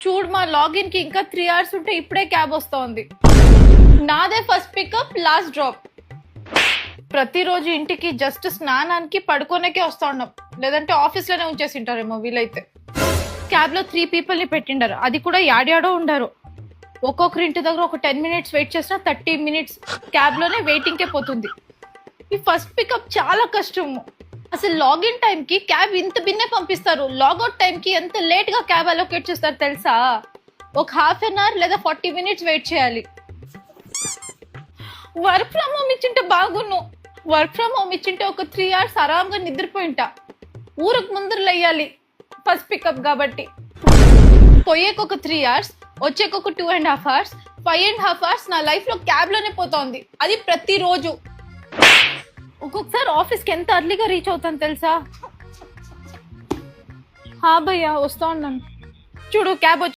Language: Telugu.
చూడు మా లాగిన్ కి ఇంకా 3 hours ఉంటే ఇప్పుడే క్యాబ్ వస్తోంది. నాదే ఫస్ట్ పికప్ లాస్ట్ డ్రాప్. ప్రతిరోజు ఇంటికి జస్ట్ స్నానానికి పడుకోనేకే వస్తా ఉన్నాం, లేదంటే ఆఫీస్ లోనే ఉంచేసింటారేమో వీలైతే. క్యాబ్ లో 3 people ని పెట్టిండారు, అది కూడా యాడాడో ఉండరు. ఒక్కొక్కరి ఇంటి దగ్గర ఒక 10 minutes వెయిట్ చేసినా 30 minutes క్యాబ్ లోనే వెయిటింగ్ కే పోతుంది. ఈ ఫస్ట్ పికప్ చాలా కష్టము. అసలు లాగిన్ టైం కి క్యాబ్ ఇంత బిన్నే పంపిస్తారు, లాగౌట్ టైం కి ఎంత లేట్ గా క్యాబ్ అలొకేట్ చేస్తారు తెలుసా? ఒక 1/2 hour లేదా 40 minutes వెయిట్ చేయాలి. వర్క్ ఫ్రమ్ హోమ్ ఇచ్చింటే బాగున్ను. వర్క్ ఫ్రమ్ హోమ్ ఇచ్చింటే ఒక 3 hours ఆరాంగా నిద్రపోయింటా. ఊరకు ముందర లేయాలి ఫస్ట్ పికప్ కాబట్టి. పోయేకొక 3 hours, వచ్చేకొక 2.5 hours, 5.5 hours నా లైఫ్ లో క్యాబ్ లోనే పోతోంది, అది ప్రతిరోజు. ఒక్కొక్కసారి ఆఫీస్కి ఎంత అర్లీగా రీచ్ అవుతాను తెలుసా? హా భయ్యా వస్తా ఉన్నాను. చూడు క్యాబ్